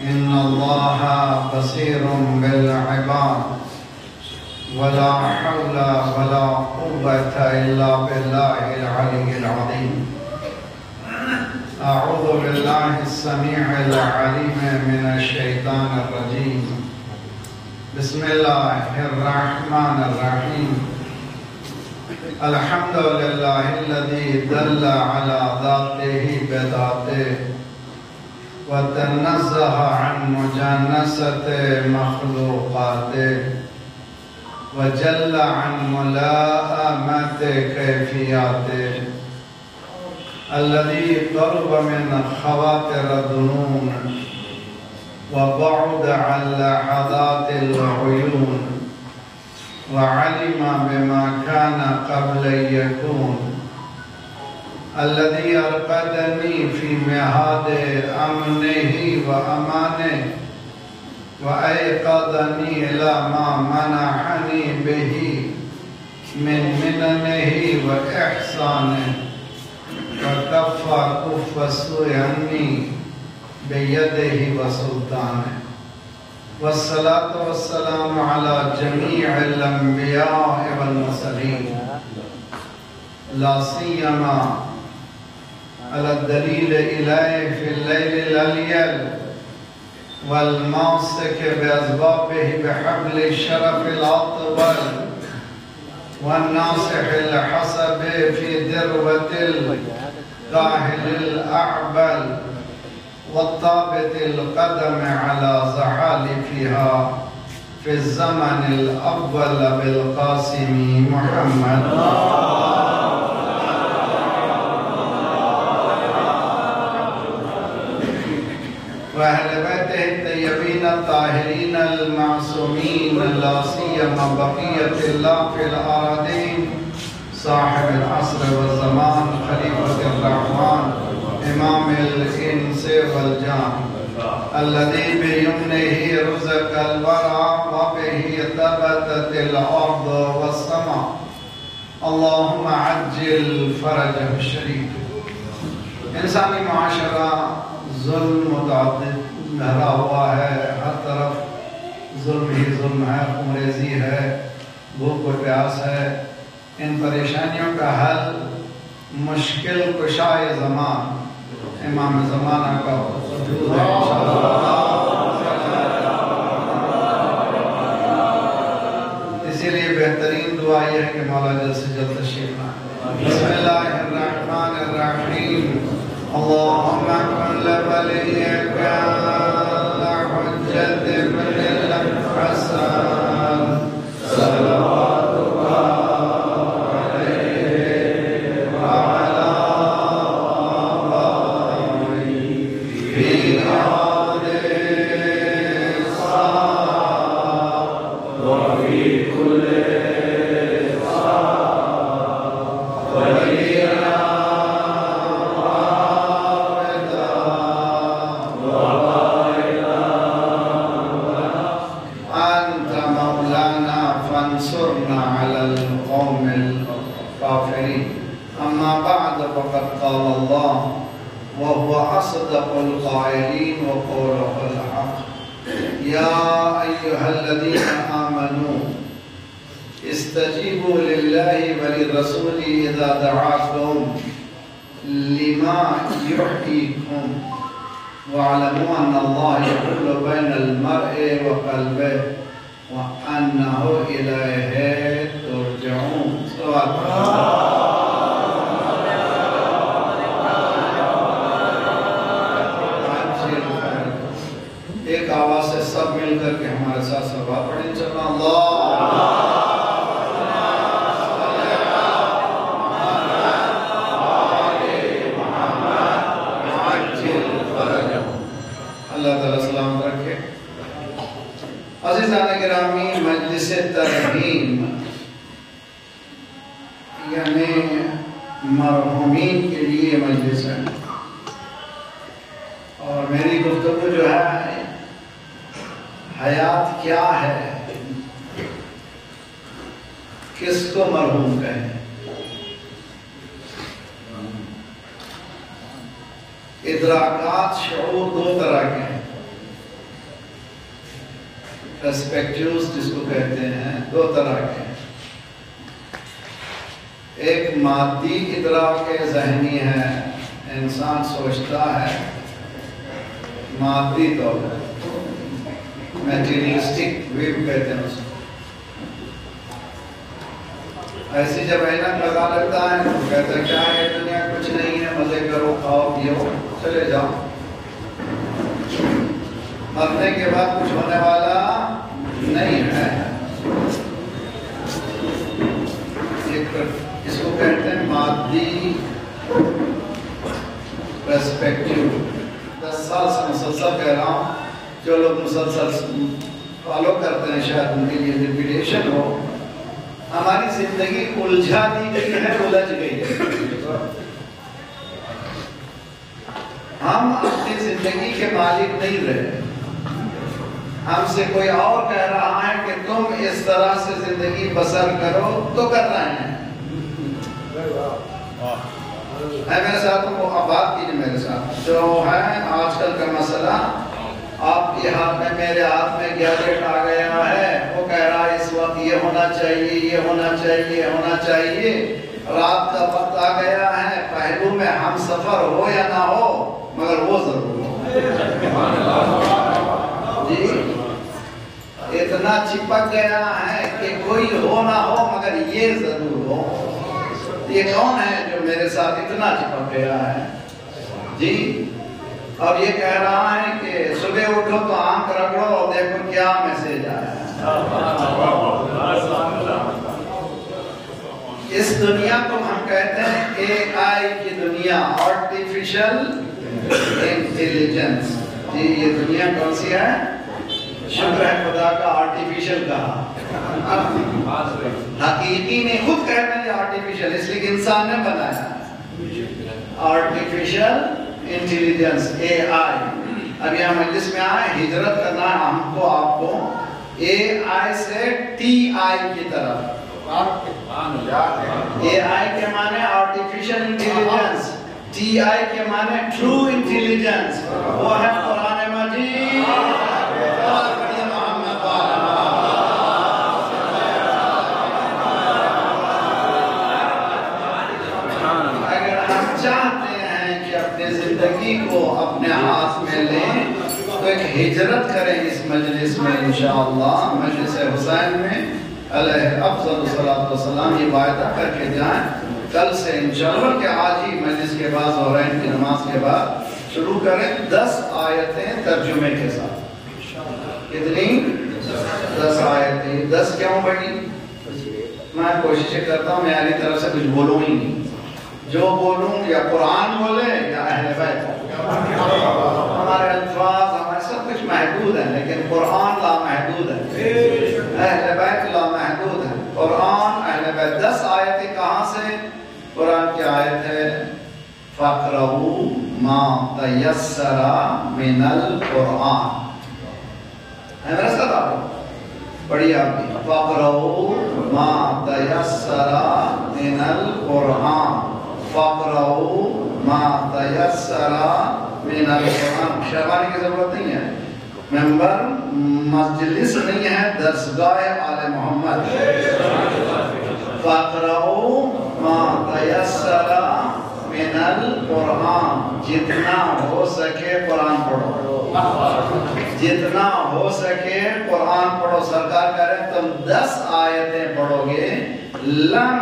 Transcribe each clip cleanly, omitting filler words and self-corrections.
إن الله بصير بالعباد ولا حول ولا قوة إلا بالله العلي العظيم. أعوذ بالله السميع العليم من الشيطان الرجيم. بسم الله الرحمن الرحيم. الحمد لله الذي دل على ذاته بذاته وتنزه عن مجانسة مخلوقاته وجل عن ملاءمة كيفياته، الذي قرب من خواطر الظنون وبعد عن لحظات العيون وعلم بما كان قبل أن يكون، الذي أرقدني في مهاد أمنه وأمانه وأيقظني إلى ما منحني به من مننه وإحسانه وكف كف السوء عني بيده وسلطانه. والصلاة والسلام على جميع الأنبياء والمرسلين، لا سيما على الدليل إليه في الليل الأليل والماسك بأسبابه بحبل الشرف الأطول والناصح الحسب في ذروة الكاهل الأعبل والثابت القدم على زحالفها في الزمن الأول بالقاسم محمد وأهل بيته الطيبين الطاهرين المعصومين، لا سيما بقية الله في الأراضين، صاحب العصر والزمان، خليفة الرحمن، إمام الإنس والجان، الذي بيمنه رزق الورى وبه ثبتت الأرض والسماء. اللهم عجل فرجه الشريف. انسانی معاشرہ ظلم متعدد بھرا ہوا ہے، ہر طرف ظلم ہی ظلم ہے، خونریزی ہے، بھوک و پیاس ہے. ان پریشانیوں کا حل مشکل کشائے زمان امام زمانہ کا وجود ہے انشاءاللہ. اسی لیے بہترین دعا یہ ہے کہ مولا جلد سے جلد تشریف لائیں. بسم اللہ الرحمن الرحیم. اللهم كن لوليك الحجة بن الحسن صلواتك عليه وعلى آبائه في هذه الساعة وفي كل قال الله وهو أصدق القائلين وقوله الحق. يا أيها الذين آمنوا استجيبوا لله وللرسول إذا دعاكم لما يحييكم واعلموا أن الله يحول بين المرء وقلبه وأنه إليه ترجعون. صلوات الله. ایک آواز سے سب مل کر کے ہمارے ساتھ صلوات پڑھیں انشاءاللہ. اللہ تعالیٰ سلامت رکھے. عزیزان گرامی، مجلس ترحیم یعنی مرحومین کے لیے مجلس ہے، اور میری گفتگو جو ہے حیات کیا ہے، کس کو مرحوم کہیں. ادراکات شعور دو طرح کے ہیں. پرسپیکٹیوز جس کو کہتے ہیں دو طرح کے ہیں. ایک مادی ادراک ذہنی ہے، انسان سوچتا ہے مادی طور پر، میٹیریلسٹک ویو کہتے ہیں اس کو. ایسی جب اینک لگا لیتا ہے تو کہتا ہے کیا ہے دنیا کچھ نہیں ہے، مزے کرو کھاؤ پیو چلے جاؤ، مرنے کے بعد کچھ ہونے والا نہیں ہے. اس کو کہتے ہیں مادی پرسپیکٹیو. 10 سال سے مسلسل کہہ رہا ہوں، جو لوگ مسلسل فالو کرتے ہیں شاید ان کے لیے ریپیٹیشن ہو. ہماری زندگی الجھا دی گئی ہے، الجھ گئی ہے. ہم اپنی زندگی کے مالک نہیں رہے. ہم سے کوئی اور کہہ رہا ہے کہ تم اس طرح سے زندگی بسر کرو تو کر رہے ہیں. میرے ساتھ بات کیجیے میرے ساتھ. جو ہے آج کل کا مسئلہ، آپ کے ہاتھ میں میرے ہاتھ میں گیجٹ آ گیا ہے، وہ کہہ رہا ہے اس وقت یہ ہونا چاہیے، یہ ہونا چاہیے، یہ ہونا چاہیے. رات کا وقت آ گیا ہے، پہلو میں ہم سفر ہو یا نہ ہو مگر وہ ضرور ہو. جی اتنا چپک گیا ہے کہ کوئی ہو نہ ہو مگر یہ ضرور ہو. یہ کون ہے جو میرے ساتھ اتنا چپک گیا ہے؟ جی اور یہ کہہ رہا ہے کہ صبح اٹھو تو آنکھ رگڑو اور دیکھو کیا میسج آیا ہے. اس دنیا کو ہم کہتے ہیں اے آئی کی دنیا، آرٹیفیشل انٹیلیجنس. جی یہ دنیا کون سی ہے؟ شکر ہے خدا کا آرٹیفیشل کہا. حقیقی نے خود کہنا ہے آرٹیفیشل، اس لیے انسان نے بنایا آرٹیفیشل انٹیلیجنس اے آئی. اب یہاں مجلس میں آئے ہجرت کرنا ہے ہم کو آپ کو اے آئی سے ٹی آئی کی طرف. اے آئی کے معنی آرٹیفیشل انٹیلیجنس، ٹی آئی کے معنی ٹرو انٹیلیجنس. وہ ہے قرآن مجید. اگر ہم چاہتے ہیں کہ اپنے زندگی کو اپنے ہاتھ میں لیں تو ایک ہجرت کریں اس مجلس میں انشاءاللہ. مجلس حسین میں علیہ افضل الصلاۃ والسلام یہ وعدہ کر کے جائیں کل سے انشاءاللہ کہ آج ہی مجلس کے بعد ظہرین کی نماز کے بعد شروع کریں 10 آیتیں ترجمے کے ساتھ. کتنی؟ 10 آیتیں. 10 کیوں بڑی؟ میں کوشش کرتا ہوں میری طرف سے کچھ بولوں ہی نہیں. جو بولوں یا قرآن بولے یا اہل بیت. ہمارے الفاظ ہمارے سب کچھ محدود ہیں لیکن قرآن لامحدود ہے، اہل بیت لامحدود ہے. قرآن اہل بیت. 10 آیتیں کہاں سے؟ قرآن کی آیت ہے فَقْرَؤُوا مَا تَيَسَّرَ مِنَ الْقُرْآنِ. ہے میرے ساتھ آپ پڑھیے آپ بھی. فَقْرَؤُوا مَا تَيَسَّرَ مِنَ الْقُرْآنِ. فَقْرَؤُوا مَا تَيَسَّرَ مِنَ الْقُرْآنِ. شرمانے کی ضرورت نہیں ہے. ممبر مجلس نہیں ہے، درسگاہ آل محمد. فَقْرَؤُوا مَا تَيَسَّرَ مِنَ الْقُرْآنِ. جتنا ہو سکے قرآن پڑھو، جتنا ہو سکے قرآن پڑھو. سرکار کہہ رہے ہیں تم 10 آیتیں پڑھو گے لم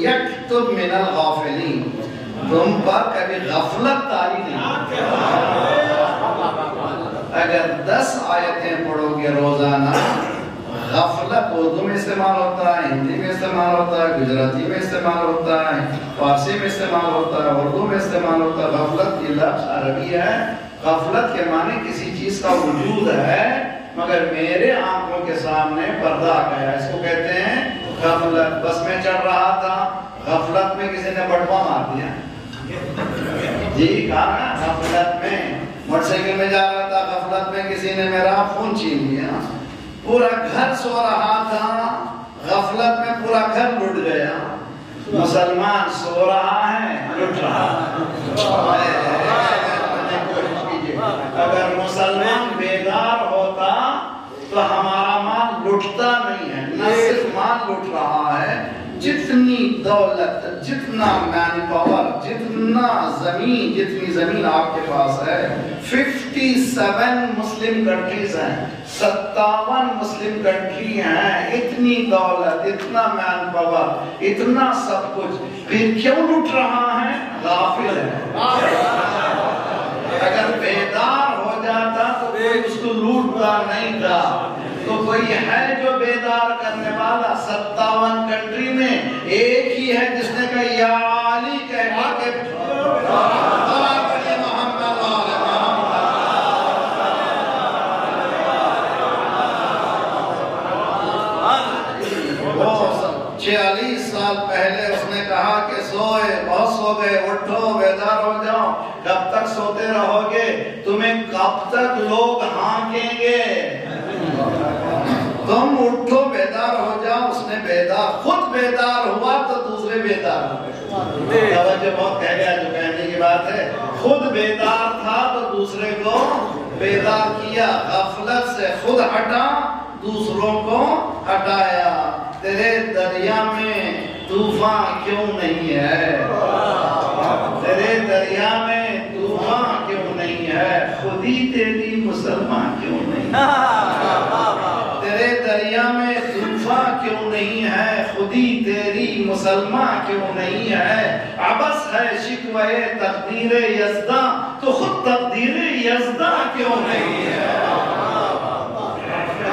یکتب من الغافلین، تم پر کبھی غفلت طاری نہیں. اگر 10 آیتیں پڑھو گے روزانہ، غفلت اردو میں استعمال ہوتا ہے، ہندی میں استعمال ہوتا ہے، گجراتی میں استعمال ہوتا ہے، فارسی میں استعمال ہوتا ہے، اردو میں استعمال ہوتا ہے. غفلت یہ لفظ عربی ہے. غفلت کے معنی کسی چیز کا وجود ہے مگر میرے آنکھوں کے سامنے پردہ آ گیا، اس کو کہتے ہیں غفلت. بس میں چڑھ رہا تھا، غفلت میں کسی نے بٹوا مار دیا. جی کہا نا غفلت میں. موٹر سائیکل میں جا رہا تھا، غفلت میں کسی نے میرا فون چھین لیا. پورا گھر سو رہا تھا، غفلت میں پورا گھر لٹ گیا. مسلمان سو رہا ہے، لٹ رہا ہے. اگر مسلمان بیدار ہوتا تو ہمارا مردہ نہیں ہے، نہ صرف مال لوٹ رہا ہے، جتنی دولت، جتنا مین پاور، جتنا زمین، جتنی زمین آپ کے پاس ہے، 57 مسلم کنٹریز ہیں، 57 مسلم کنٹری ہیں، اتنی دولت، اتنا مین پاور، اتنا سب کچھ، پھر کیوں لوٹ رہا ہے؟ غافل ہے۔ اگر بیدار ہو جاتا تو کوئی اس کو لوٹتا نہیں تھا۔ تو کوئی ہے جو بیدار کرنے والا؟ 57 کنٹری میں ایک ہی ہے جس نے کہا یا علی کہہ کے محمد والے محمد۔ 46 سال پہلے اس نے کہا کہ سوئے بہت سو گئے، اٹھو بیدار ہو جاؤ۔ کب تک سوتے رہو گے؟ تمہیں کب تک لوگ ہانکیں گے؟ تم اٹھو بیدار ہو جاؤ۔ اس نے خود بیدار ہوا تو دوسرے بیدار ہوئے۔ توجہ بہت کہہ گیا جو کہنے کی بات ہے، خود بیدار تھا تو دوسرے کو بیدار کیا، غفلت سے خود ہٹا دوسروں کو ہٹایا۔ تیرے دریا میں طوفان کیوں نہیں ہے؟ تیرے دریا میں طوفان کیوں نہیں ہے؟ خود ہی تیری مسلمان کیوں نہیں ہے؟ تیرے دریا میں طوفان کیوں نہیں ہے؟ خود ہی تیری مسلمان کیوں نہیں ہے؟ عبث ہے شکوہ تقدیر یزداں تو خود تقدیر یزداں کیوں نہیں ہے؟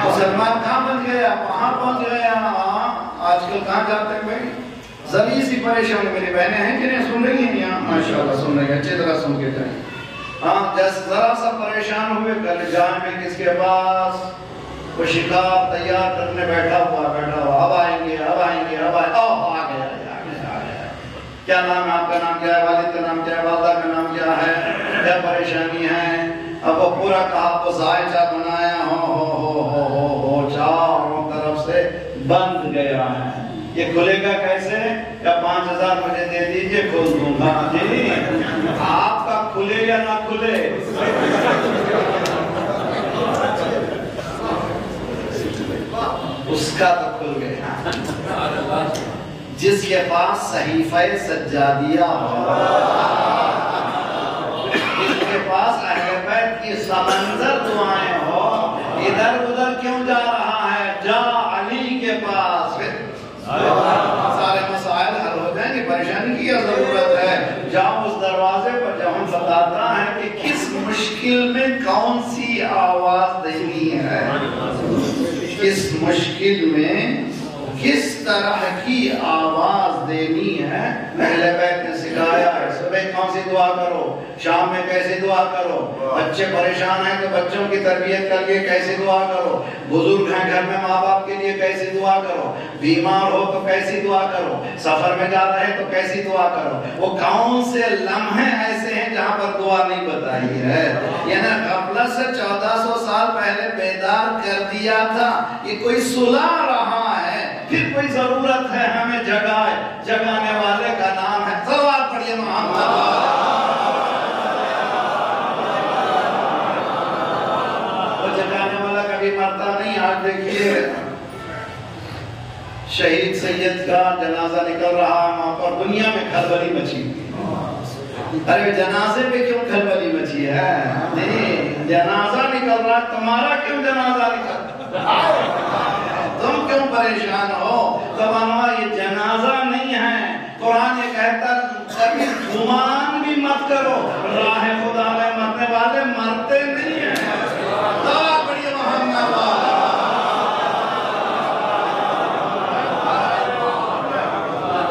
مسلمان کہاں بن گیا؟ وہاں پہنچ گیا۔ آج کل کہاں جاتے ہیں بھائی؟ ذریعی سی پریشان میری بہنیں ہیں کہ نہیں سن رہی ہیں یہاں؟ ماشاءاللہ سن رہی ہیں، اچھی طرح سن کے جائیں۔ ہاں جس ذرا سا پریشان ہوئے کل جان میں کس کے پاس وہ شکار تیار کرنے بیٹھا ہوا اب آئیں گے اب آئیں گے اب آئیں گے، آ گیا۔ کیا نام ہے آپ کا؟ نام کیا ہے؟ والد کا نام کیا ہے؟ والدہ کا نام کیا ہے؟ کیا پریشانی ہے؟ اب وہ پورا کہا وہ ذائچہ بنایا ہو چاروں طرف سے بند گیا ہے۔ یہ کھلے گا کیسے؟ یا 5000 مجھے دے دیجئے کھول دوں گا۔ جی آپ کا کھلے یا نہ کھلے؟ اس کا تو کھل گیا جس کے پاس صحیفہ سجادیہ ہو، جس کے پاس اہل بیت کی سمندر دعائیں ہو۔ ادھر ادھر کیوں جا رہا ہے؟ جا علی کے پاس، سارے مسائل حل ہو جائیں گے۔ پریشانی کی کیا ضرورت ہے؟ جاؤ اس دروازے پر جب ہم بتاتا ہے کہ کس مشکل میں کون سی آواز دینی ہے، کس مشکل میں کس طرح کی آواز دینی ہے، اہل بیت نے سکھایا ہے۔ صبح کون سی دعا کرو، شام میں کیسے دعا کرو، بچے پریشان ہیں تو بچوں کی تربیت کر کے کیسے دعا کرو، بزرگ ہیں گھر میں ماں باپ کے لیے کیسے دعا کرو، بیمار ہو تو کیسی دعا کرو، سفر میں جا رہے تو کیسی دعا کرو۔ وہ کون سے لمحے ایسے ہیں جہاں پر دعا نہیں بتائی ہے؟ یعنی غفلت سے 1400 سال پہلے بیدار کر دیا تھا، یہ کوئی سلا رہا ہے، پھر کوئی ضرورت ہے ہمیں جگانے والے کا نام ہے صلوات پڑھیے محمد۔ وہ جگانے والا کبھی مرتا نہیں۔ آج دیکھیے شہید سید کا جنازہ نکل رہا ہے، وہاں پر دنیا میں کھلبلی مچی ہوئی۔ ارے جنازے پہ کیوں کھلبلی مچی ہے؟ نہیں، جنازہ نکل رہا، تمہارا کیوں جنازہ نکل رہا؟ تم کیوں پریشان ہو؟ یہ جنازہ نہیں ہے۔ قرآن یہ کہتا کبھی گمان بھی مت کرو، راہ خدا میں مرنے والے مرتے نہیں ہیں۔ بڑی محمد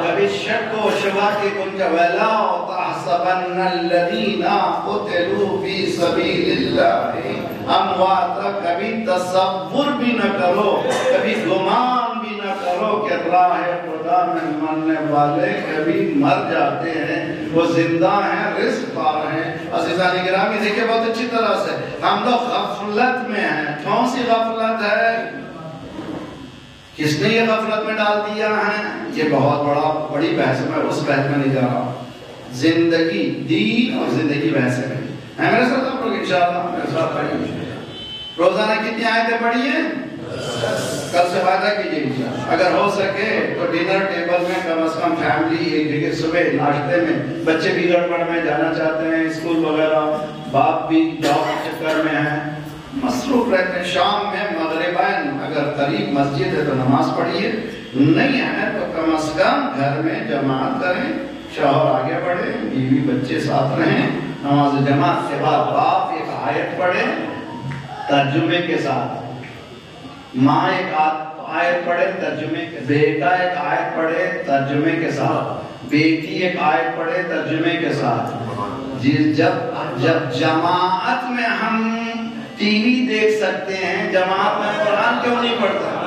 کبھی شک و شبہ کی گنج ولا تحسبن الذین قتلوا فی سبیل اللہ امواتا، کبھی تصور بھی نہ کرو، کبھی گمان بھی نہ کرو کہ راہ خدا میں مرنے والے کبھی مر جاتے ہیں، وہ زندہ ہیں، رزق پا رہے ہیں۔ عزیزان گرامی دیکھیں بہت اچھی طرح سے ہم لوگ غفلت میں ہیں۔ کون سی غفلت ہے؟ کس نے یہ غفلت میں ڈال دیا ہے؟ یہ بہت بڑی بحث ہے، میں اس بحث میں نہیں جا رہا ہوں۔ زندگی، دین اور زندگی بحث ہے میرے ساتھ آپ لوگ انشاءاللہ میرے ساتھ پڑھیں۔ روزانہ کتنی آیتیں پڑھی ہیں؟ کل سے وعدہ کیجیے اگر ہو سکے تو ڈنر ٹیبل میں کم از کم فیملی ایک جگہ صبح ناشتے میں، بچے بھی گڑبڑ میں جانا چاہتے ہیں اسکول وغیرہ، باپ بھی جاب کے چکر میں ہیں، مصروف رہتے ہیں، شام میں مغربین اگر قریب مسجد ہے تو نماز پڑھیے، نہیں ہے تو کم از کم گھر میں جماعت کریں، شوہر آگے بڑھے، بیوی بچے ساتھ رہیں، نماز جماعت کے بعد باپ ایک آیت پڑھے ترجمے کے ساتھ، ماں ایک آیت پڑھے ترجمے کے، بیٹا ایک آیت پڑھے ترجمے کے ساتھ، بیٹی ایک آیت پڑھے ترجمے کے ساتھ۔ جب جماعت میں ہم ٹی وی دیکھ سکتے ہیں، جماعت میں قرآن کیوں نہیں پڑھتا؟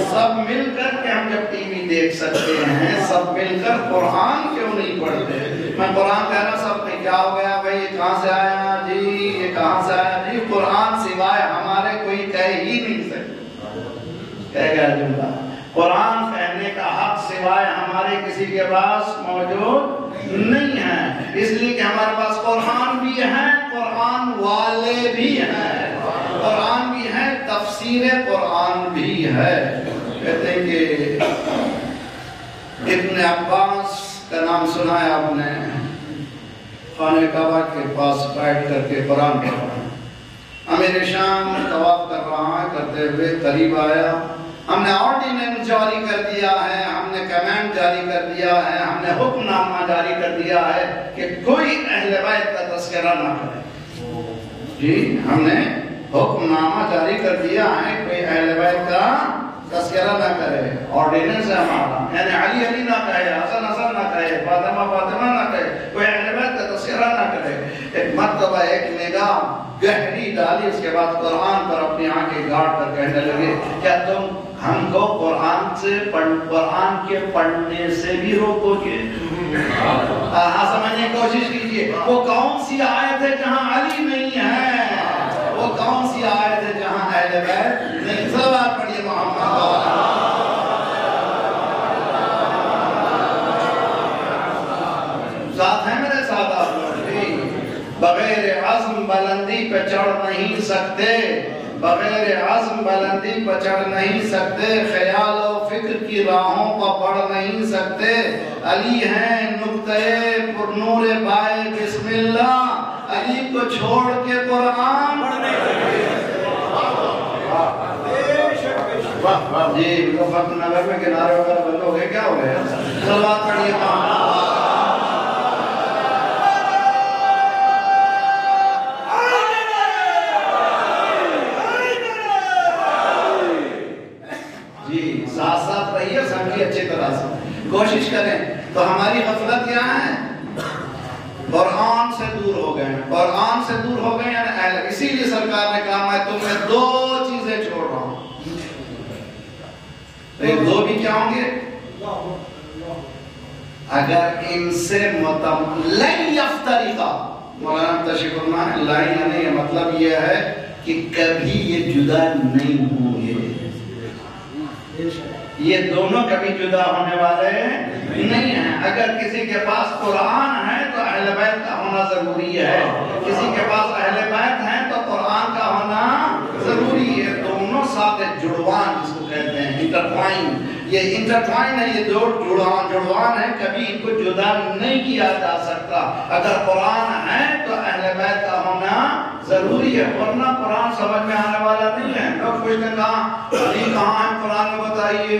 سب مل کر کے ہم جب ٹی وی دیکھ سکتے ہیں، سب مل کر قرآن کیوں نہیں پڑھتے؟ میں قرآن کہنا سب نے کیا ہو گیا بھائی، یہ کہاں سے آیا جی، یہ کہاں سے آیا جی، قرآن سوائے ہمارے کوئی کہہ ہی نہیں سکتے، کہہ گیا جملہ، قرآن کہنے کا حق سوائے ہمارے کسی کے پاس موجود نہیں ہے، اس لیے کہ ہمارے پاس قرآن بھی ہے، قرآن والے بھی ہیں، قرآن بھی ہے، تفسیر قرآن بھی ہے۔ کہتے ہیں کہ ابن عباس کا نام سنا ہے آپ نے، خانہ کعبہ کے پاس بیٹھ کر کے قرآن پڑھ رہا ہے، امیر شام طواف کر رہا ہے، کرتے ہوئے قریب آیا، ہم نے آرڈیننس جاری کر دیا ہے، ہم نے کمانڈ جاری کر دیا ہے، ہم نے حکم نامہ جاری کر دیا ہے کہ کوئی اہل بیت کا تذکرہ نہ کرے، جی ہم نے حکم نامہ جاری کر دیا ہے، کوئی اہل بیت کا تذکرہ نہ کرے، آرڈیننس ہے ہمارا، یعنی علی علی نہ کہے، حسن حسن نہ کہے، فاطمہ فاطمہ نہ کہے، کوئی اہل بیت کا تذکرہ نہ کرے۔ ایک مرتبہ ایک نگاہ گہری ڈالی، اس کے بعد قرآن پر اپنی آنکھیں گاڑ کر کہنے لگے، کیا تم ہم کو قرآن کے پڑھنے سے بھی روکو گے؟ سمجھنے کی کوشش کیجئے، وہ کون سی آیت ہے جہاں علی نہیں ہے، وہ کون سی آیت ہے جہاں اہل بیت نہیں؟ صلوات پڑھیے محمد۔ ساتھ ہیں میرے ساتھ آپ لوگ؟ بغیر عزم بلندی پہ چڑھ نہیں سکتے، بغیر عزم بلندی پہ چڑھ نہیں سکتے، خیال و فکر کی راہوں پر بڑھ نہیں سکتے۔ علی ہیں نقطۂ پر نور بائے بسم اللہ، علی کو چھوڑ کے قرآن جی مظفرنگر میں کنارے وغیرہ بند ہو گئے، کیا ہو گئے؟ صلوات پڑھیے محمد۔ اچھی طرح سے کوشش کریں تو ہماری غفلت کیا ہے؟ قرآن سے دور ہو گئے ہیں، قرآن سے دور ہو گئے ہیں، اسی لیے سرکار نے کہا میں تمہیں دو چیزیں چھوڑ رہا ہوں، دو بھی کیا ہوں گے؟ اگر ان سے لن یفترقا، مولانا تشریف فرما ہے، لائن نہیں ہے، مطلب یہ ہے کہ کبھی یہ جدا نہیں ہوں گے، یہ دونوں کبھی جدا ہونے والے نہیں ہیں۔ اگر کسی کے پاس قرآن ہے تو اہل بیت کا ہونا ضروری ہے، کسی کے پاس اہل بیت ہے تو قرآن کا ہونا ضروری ہے، دونوں ساتھ جڑوان جس کو کہتے ہیں، انٹرٹوائن، یہ انٹرٹوائن ہے، یہ دو جڑوان ہے، کبھی ان کو جدا نہیں کیا جا سکتا۔ اگر قرآن ہے تو اہل بیت کا ہونا ضروری ہے، ورنہ قرآن سمجھ میں آنے والا نہیں ہے۔ لوگ پوچھتے ہیں کہاں علی کہاں ہے قرآن میں بتائیے،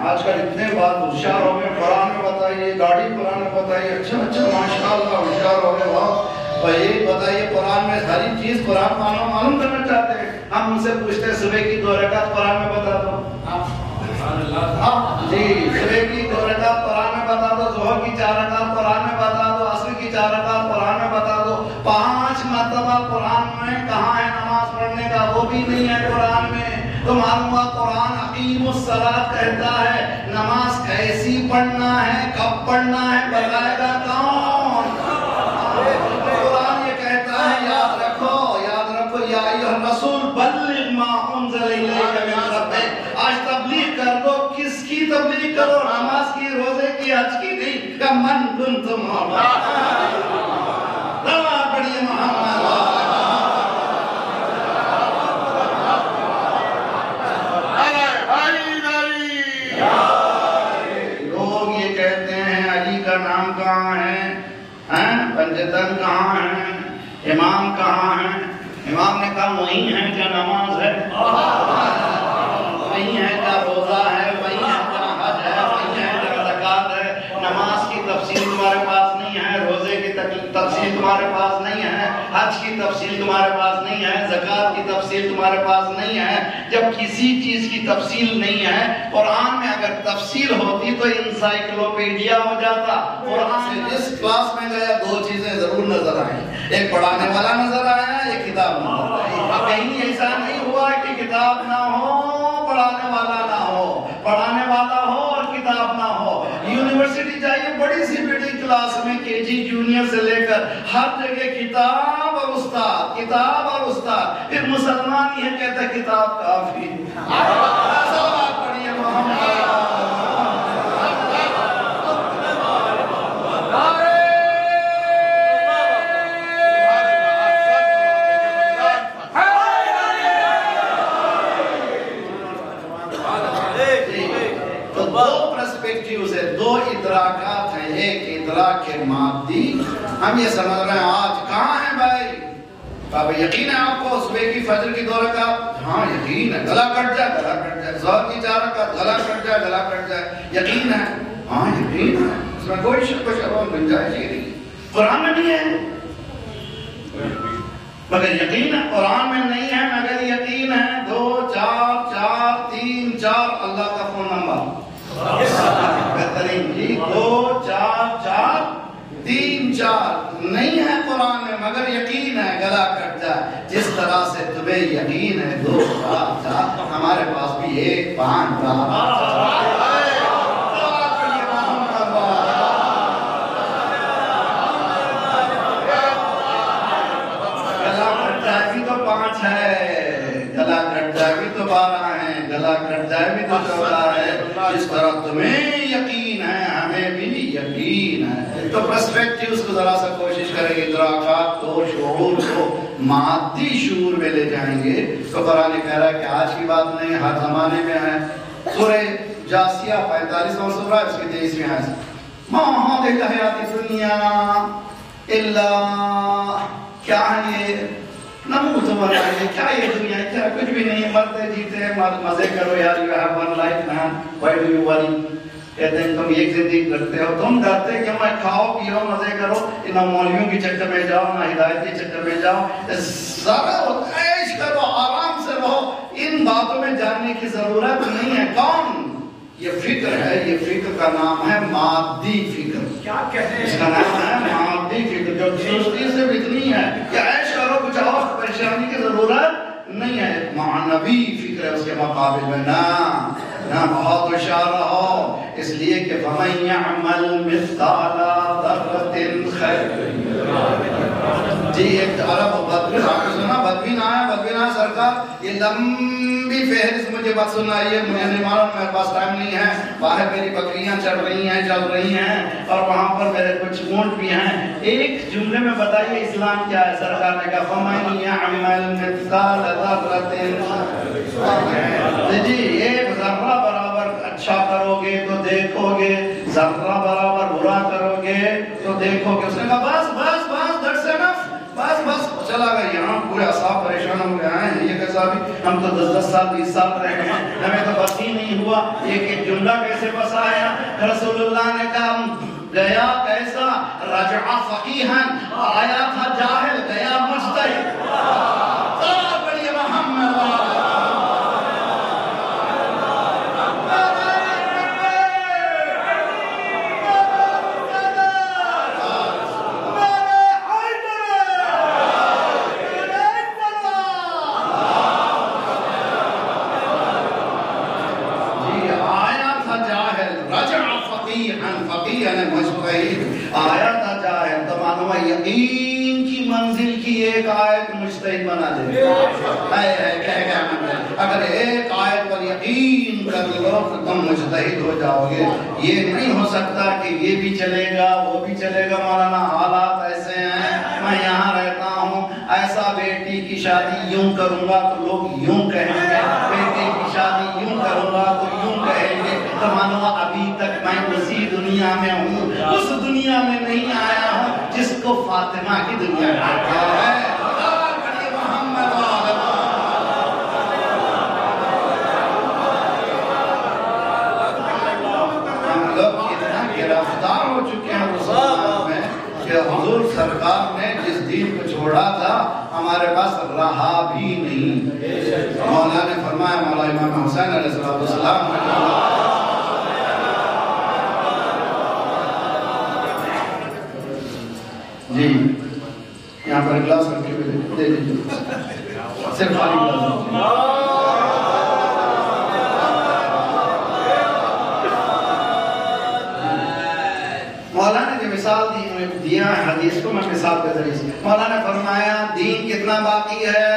آج کل اتنے بات ہوشیار ہو گئے، قرآن میں بتائیے، گاڑی قرآن میں بتائیے، اچھا ماشاءاللہ ہوشیار ہو گئے، واہ بھائی بتائیے قرآن میں ہر چیز قرآن معلوم کرنا چاہتے ہیں۔ ہم ان سے پوچھتے ہیں صبح کی 2 رکعت قرآن میں بتا دو، جی صبح کی 2 رکعت قرآن میں بتا دو، ظہر کی 4 رکعت قرآن میں بتا دو، عصر کی 4 رکعت قرآن میں بتا دو، 5 مرتبہ قرآن میں کہاں ہے نماز پڑھنے کا، وہ بھی نہیں ہے قرآن میں۔ تو معلوم ہوا قرآن اقیم الصلاۃ کہتا ہے، نماز کیسی پڑھنا ہے، کب پڑھنا ہے، بتائے گا کون؟ قرآن یہ کہتا ہے، یاد رکھو یا ایھا الرسول بلغ ما انزل الیک من ربک، آج تبلیغ کر دو، کس کی تبلیغ کرو؟ نماز کی، روزے کی، حج کی نہیں، کہ من کنت محمد، نماز پڑھیے محمد۔ مؤذن کہاں ہیں؟ امام کہاں ہیں؟ امام نے کہا وہی ہیں کیا نماز ہے، وہی ہیں کیا روزہ ہے، وہی ہیں کیا حج ہے، وہی ہیں کیا زکوٰۃ ہے. نماز کی تفصیل تمہارے پاس نہیں ہے، روزے کی تفصیل تمہارے پاس نہیں ہے، حج کی تفصیل تمہارے پاس نہیں ہے، زکوٰۃ کی تفصیل تمہارے پاس نہیں ہے. جب کسی چیز کی تفصیل نہیں ہے، قرآن میں اگر تفصیل ہوتی تو انسائکلوپیڈیا ہو جاتا. قرآن سے جس کلاس میں گیا دو چیزیں ضرور نظر آئیں، ایک پڑھانے والا نظر آیا، ایک کتاب نظر آئی. کہیں ایسا نہیں ہوا کہ کتاب نہ ہو پڑھانے والا نہ ہو، پڑھانے والا ہو اور کتاب نہ ہو. یونیورسٹی جائیے، بڑی سی بڑی کلاس میں کے جی جونیئر سے لے کر ہر جگہ کتاب اور استاد، کتاب اور استاد. پھر مسلمان یہ کہتا ہے کتاب کافی. سب آپ پڑھیے محمد. دو ادراکات ہیں، ایک ادراک مادی، ہم یہ سمجھ رہے ہیں آج کہاں ہیں بھائی؟ اب یقین ہے آپ کو صبح کی فجر کی 2 رکعت؟ ہاں یقین ہے. گلا کٹ جائے گلا کٹ جائے. ظہر کی 4 رکعت گلا کٹ جائے گلا کٹ جائے. یقین ہے؟ ہاں یقین ہے. اس میں کوئی شک و شبہ گنجائش ہی نہیں. قرآن میں نہیں ہے مگر یقین ہے، قرآن میں نہیں ہے مگر یقین ہے. 2 4 4 3 4 اللہ کا فون نمبر بہترین جی. 2 4 4 3 4 نہیں ہے قرآن میں مگر یقین ہے. گلا کٹ جائے. جس طرح سے تمہیں یقین ہے 2 4 4 ہمارے پاس بھی 1 5 گلا کٹ جائے بھی تو 5 ہے، گلا کٹ جائے بھی تو 12 ہے، گلا کٹ جائے بھی تو 14 ہے. جس طرح تمہیں یقین ہے ہمیں بھی یقین ہے. تو پرسپیکٹیوز کو ذرا سا کوشش کریں گے، ادراکات کو، شعور کو مادی شعور میں لے جائیں گے. تو قرآن کہہ رہا ہے کہ آج کی بات نہیں، ہر زمانے میں ہے. سورہ جاسیہ 45واں سورہ، اس کی 23ویں آیت. ما هذه الحیات الدنیا الا، کیا ہے یہ نموت و نحیا، کیا یہ دنیا ہے؟ کیا کچھ بھی نہیں، مرتے جیتے مزے کرو یار. You have one life man, why do you worry? کہتے ہیں تم ایک زندگی کرتے ہو، تم ڈرتے کہ میں کھاؤ پیو مزے کرو، نہ مولویوں کی چکر میں جاؤ نہ ہدایت کے چکر میں جاؤ. ذرا عیش کرو، آرام سے رہو. ان باتوں میں جاننے کی ضرورت نہیں ہے. کون؟ یہ فکر ہے. یہ فکر کا نام ہے مادی فکر. کیا کہتے ہیں؟ اس کا نام ہے مادی فکر، جو سستی سے اتنی ہے کہ عیش کرو، کچھ اور پریشانی کی ضرورت نہیں ہے. معنوی فکر ہے اس کے مقابل میں. نہ بہت ہوشیار رہو، اس لیے کہ فَمَن يَعْمَلْ مِثْقَالَ ذَرَّةٍ خَيْرٍ. جی ایک عرب بدبین، آپ نے سنا بدبین آیا سرکار. یہ لمبی فہرست مجھے بات سنائیے، مجھے نہیں معلوم، میرے پاس ٹائم نہیں ہے. باہر میری بکریاں چل رہی ہیں اور وہاں پر میرے کچھ اونٹ بھی ہیں. ایک جملے میں بتائیے اسلام کیا ہے؟ سرکار نے کہا فَمَن يَعْمَلْ مِثْقَالَ ذَرَّةٍ. جی ایک ذرہ برابر اچھا کرو گے تو دیکھو گے، ذرہ برابر برا کرو گے تو دیکھو گے. اس نے کہا بس بس بس that's enough، بس چلا گیا. یہاں پورے اصحاب پریشان ہو گئے ہیں، یہ کیسا بھی، ہم تو 10 سال 20 سال رہ گئے، ہمیں تو بس ہی نہیں ہوا. ایک جملہ کیسے بس آیا؟ رسول اللہ نے کہا گیا کیسا؟ رجع فقیہن، آیا تھا جاہل، گیا مجتہد. بڑی محمد آیا تھا جاہل. تو معلوم ہے یقین کی منزل کی ایک آیت مجتہد بنا دے. اگر ایک آیت پر یقین کر لو تو تم مجتہد ہو جاؤ گے. یہ نہیں ہو سکتا کہ یہ بھی چلے گا وہ بھی چلے گا. مولانا حالات ایسے ہیں، میں یہاں رہتا ہوں، ایسا بیٹی کی شادی یوں کروں گا تو لوگ یوں کہیں گے، بیٹے کی شادی یوں کروں گا تو یوں کہیں گے. تو مانو ابھی تک میں اسی دنیا میں ہوں، اس دنیا میں نہیں آیا ہوں جس کو فاطمہ کی دنیا کہتا ہے. ہم لوگ اتنا گرفتار ہو چکے ہیں رسول میں کہ حضور سرکار نے جس دین کو چھوڑا تھا ہمارے پاس رہا بھی نہیں. مولا نے فرمایا، مولا امام حسین علیہ السلام جی یہاں پر گلاس رکھے ہوئے دے دیجیے، صرف خالی گلاس. مولانا نے جو مثال دیا ہے حدیث کو، میں مثال کے ذریعے سے، مولانا نے فرمایا دین کتنا باقی ہے.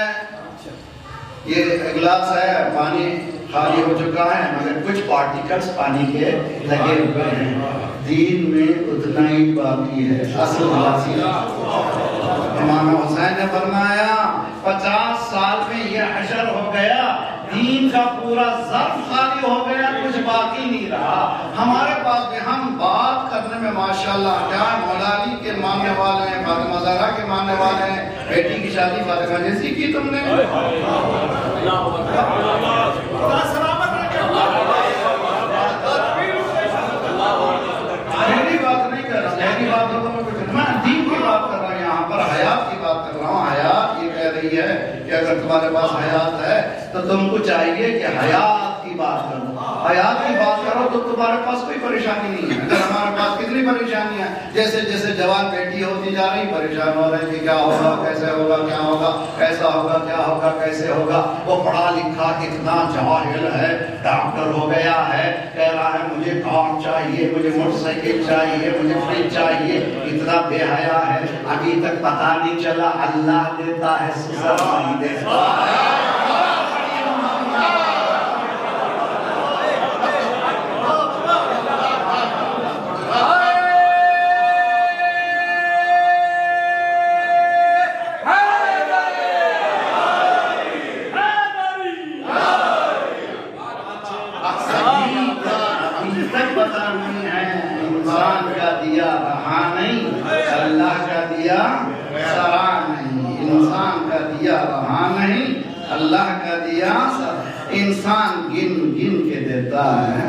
یہ گلاس ہے، پانی خالی ہو چکا ہے مگر کچھ پارٹیکلز پانی کے لگے ہوئے ہیں. دین میں اتنا ہی باقی ہے. اصل باقی امام حسین نے فرمایا 50 سال میں یہ حشر ہو گیا، دین کا پورا ظرف خالی ہو گیا، کچھ باقی نہیں رہا. ہمارے پاس بھی ہم بات کرنے میں ماشاءاللہ کیا مولا علی کے ماننے والے ہیں، فاطمہ زہرا کے ماننے والے ہیں. بیٹی کی شادی فاطمہ جیسی کی تم نے. میری بات نہیں کر رہا، میری بات ہو تو میں کچھ میں دین کی بات کر رہا ہوں، یہاں پر حیات کی بات کر رہا ہوں. حیات یہ کہہ رہی ہے کہ اگر تمہارے پاس حیات ہے تو تم کو چاہیے کہ حیات کی بات کرو. حیات کی بات کرو تو تمہارے پاس کوئی پریشانی نہیں ہے. اگر ہمارے پاس کتنی پریشانیاں ہیں، جیسے جیسے جوان بیٹی ہوتی جا رہی پریشان ہو رہے کہ کیا ہوگا، کیسے ہوگا، کیا ہوگا، ایسا ہوگا، کیا ہوگا، کیسے ہوگا. وہ پڑھا لکھا اتنا جاہل ہے، ڈاکٹر ہو گیا ہے، کہہ رہا ہے مجھے کار چاہیے، مجھے موٹر سائیکل چاہیے، مجھے فریج چاہیے. اتنا بے حیا ہے، ابھی تک پتہ نہیں چلا اللہ دیتا ہے سسر نہیں دیتا ہے. انسان کا دیا رہا نہیں، اللہ کا دیا سرا نہیں. انسان کا دیا رہا نہیں، اللہ کا دیا انسان گن گن کے دیتا ہے.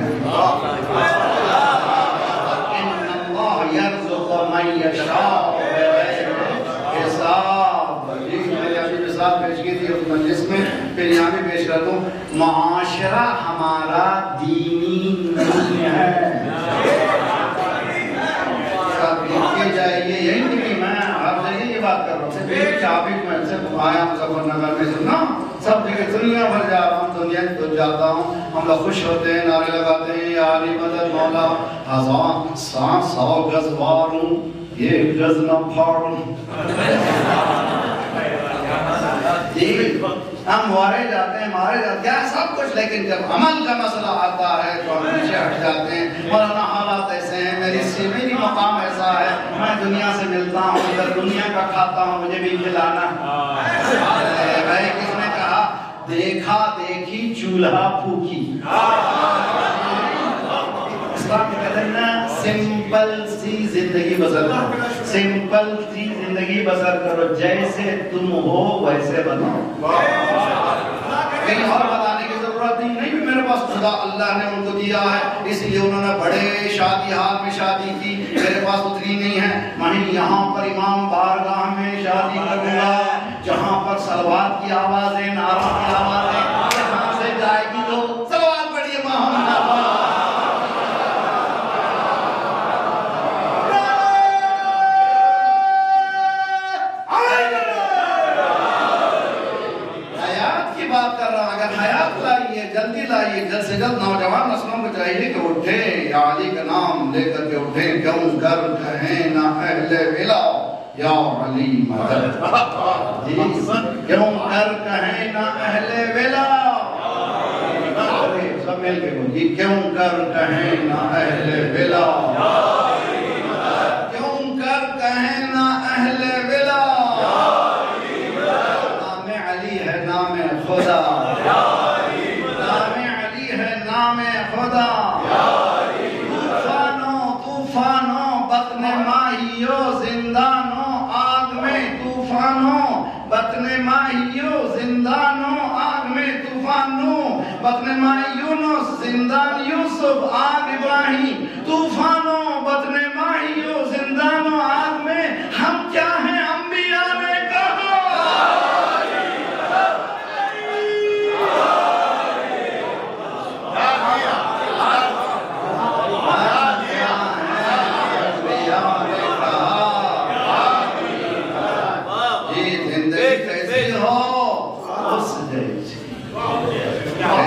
ان اللہ یرزق من یشاء بغیر حساب. میں نے ابھی مثال پیش کی تھی اس مجلس میں، پھر یہاں بھی پیش کر دوں. معاشرہ ہمارا دینی نہیں ہے. جائیے یہی نہیں، میں ہر جگہ یہ بات کر رہا ہوں. صرف ایک ٹاپک میں سے آیا مظفرنگر میں سننا، سب جگہ دنیا بھر جا رہا ہوں، دنیا میں جاتا ہوں. ہم لوگ خوش ہوتے ہیں، نعرے لگاتے ہیں یا علی مدد مولا. 100 گز ماروں یہ گز نہ پھاڑوں. ہم مارے جاتے ہیں سب کچھ، لیکن جب عمل کا مسئلہ آتا ہے تو ہم پیچھے ہٹ جاتے ہیں. مولانا حالات ایسے ہیں، میری مقام ایسا ہے، میں دنیا سے ملتا ہوں، ادھر دنیا کا کھاتا ہوں، مجھے بھی کھلانا. بھائی کس نے کہا دیکھا دیکھی چولہا پھوکی. اسلام کہتے ہیں نا سمپل سی زندگی بسر کرو، سمپل سی زندگی بسر کرو، جیسے تم ہو ویسے بنو. کہیں اور بتانے کی ضرورت نہیں بھی میرے پاس خدا اللہ نے ان کو دیا ہے اس لیے انہوں نے بڑے شادی حال میں شادی کی، میرے پاس اتنی نہیں ہے. میں یہاں پر امام بارگاہ میں شادی کروں گا جہاں پر صلوات کی آوازیں، نعروں کی آوازیں جہاں سے جائے گی تو صلوات پڑھیے محمد. جلدی لائیے، جلد سے جلد نوجوان نسلوں کو چاہیے کہ اٹھیں، یا علی کا نام لے کر کے اٹھیں. کیوں کر کہیں نہ اہل ولا یا علی مدد. کیوں کر کہیں نہ اہل ولا، سب مل کے بولیے کیوں کر کہیں نہ اہل ولا، کیوں کر کہیں نہ اہل ولا. نام علی ہے نام خدا، طوفانوں بطن ماہیوں زندان زندانوں آگ میں طوفانوں، بطن ماء یونس زندان یوسف آگ ابراہیم، طوفانوں بطن ماء یونس زندانوں آگ میں، ہم کیا ہیں انبیاء نے کہا۔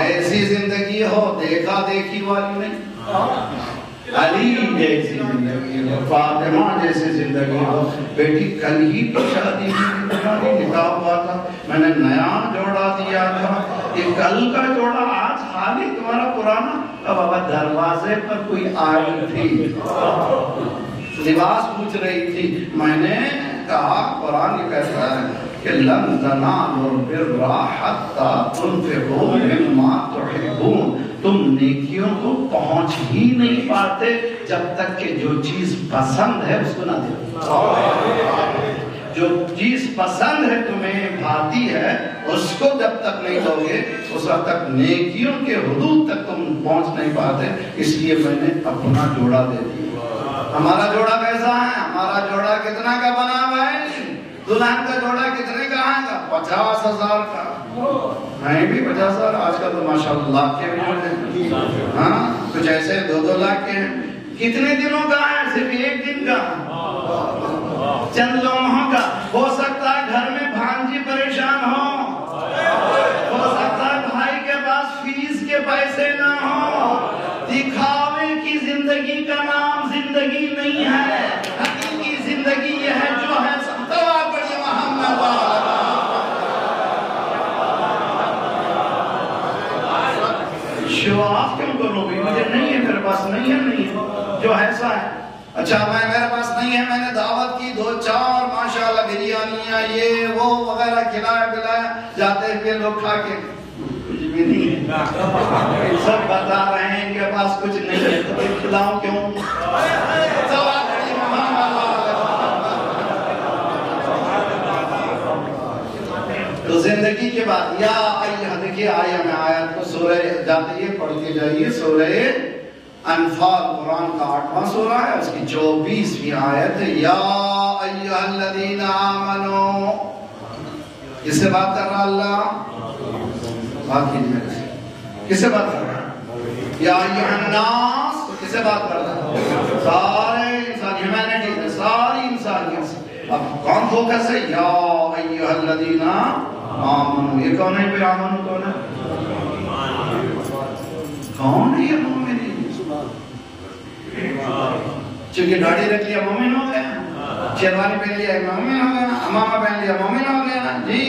ایسی زندگی ہو دیکھا دیکھی والی نہیں، علی جیسی زندگی ہو، فاطمہ جیسی زندگی ہو۔ بیٹی کل ہی کی شادی میں تمہاری نکاح ہوا تھا، میں نے نیا جوڑا دیا تھا، یہ کل کا جوڑا آج حال ہی تمہارا پرانا۔ اب بابا دروازے پر کوئی آئی تھی، لباس پوچھ رہی تھی، میں نے کہا قرآن یہ کہتا ہے کہ لن تنالوا البر حتی تنفقوا مما تحبون، تم نیکیوں کو پہنچ ہی نہیں پاتے جب تک کہ جو چیز پسند ہے اس کو نہ دو۔ جو چیز پسند ہے تمہیں بھاتی ہے اس کو جب تک نہیں دو گے اس وقت تک نیکیوں کے حدود تک تم پہنچ نہیں پاتے۔ اس لیے میں نے اپنا جوڑا دے دیا۔ ہمارا جوڑا کیسا ہے؟ ہمارا جوڑا کتنا کا بنا ہوا ہے؟ دلہن کا جوڑا کتنے کا آئے گا؟ 50,000 کا۔ میں بھی 50,000، آج کل تو ماشاءاللہ لاکھ کے بھی ہوتے ہیں، ہاں کچھ ایسے 2-2 لاکھ کے ہیں۔ کتنے دنوں کا ہے؟ صرف ایک دن کا، چند لمحوں کا۔ ہو سکتا ہے گھر میں بھانجی پریشان ہو سکتا ہے بھائی کے پاس فیس کے پیسے نہ ہو۔ دکھاوے کی زندگی کا نام زندگی نہیں ہے، حقیقی زندگی یہ ہے جو ہے شو آف کیوں کرو بھی؟ مجھے نہیں ہے، میرے پاس نہیں ہے، نہیں ہے جو ایسا ہے۔ اچھا میرے پاس نہیں ہے، میں نے دعوت کی 2-4 ماشاءاللہ بریانیاں یہ وہ وغیرہ کھلایا پلایا، جاتے ہوئے لوگ کھا کے کچھ بھی نہیں ہے، سب بتا رہے ہیں ان کے پاس کچھ نہیں ہے، تو پھر کھلاؤں کیوں؟ تو زندگی کے بعد یا دیکھیے آیا میں آیت کو سورہ جاتے یہ پڑھ کے جائیے، سورہ انفال قرآن کا 8واں سورہ ہے، اس کی 24ویں آیت ہے۔ یا ایھا الذین آمنو، کس سے بات کر رہا اللہ؟ بات کیجئے، کس سے بات کر رہا ہے؟ یا ایھا الناس، کس سے بات کر رہا ہے؟ سارے انسان، ہیومینٹی سے، ساری انسانیت سے۔ اب کون فوکس ہے؟ یا ایھا الذین آمنو، یہ کون ہے؟ پھر آمنو کون ہے؟ کون ہے یہ مومن؟ چونکہ داڑھی رکھ لیا مومن ہو گیا، شیروانی پہن لیا مومن ہو گیا، امامہ پہن لیا مومن ہو گیا۔ جی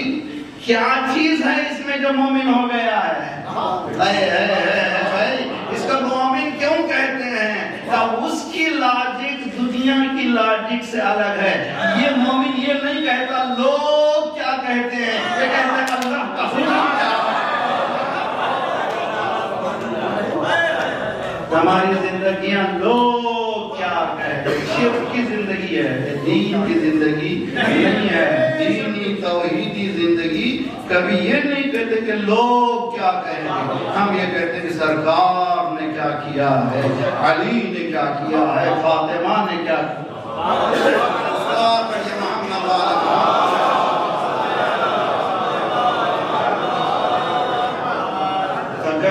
کیا چیز ہے اس میں جو مومن ہو گیا ہے؟ اس کو مومن کیوں کہتے ہیں؟ اس کی لاجک دنیا کی لاجک سے الگ ہے۔ یہ مومن یہ نہیں کہتا لوگ کیا کہتے ہیں، یہ کہتا ہے اللہ کا حکم کیا ہے۔ ہماری زندگیاں لوگ کیا کہتے ہیں، شرک کی زندگی ہے، دین کی زندگی نہیں ہے۔ دینی توحیدی زندگی کبھی یہ نہیں کہتے کہ لوگ کیا کہیں گے، ہم یہ کہتے ہیں کہ سرکار نے کیا کیا ہے، علی نے کیا کیا ہے، فاطمہ نے کیا کیا۔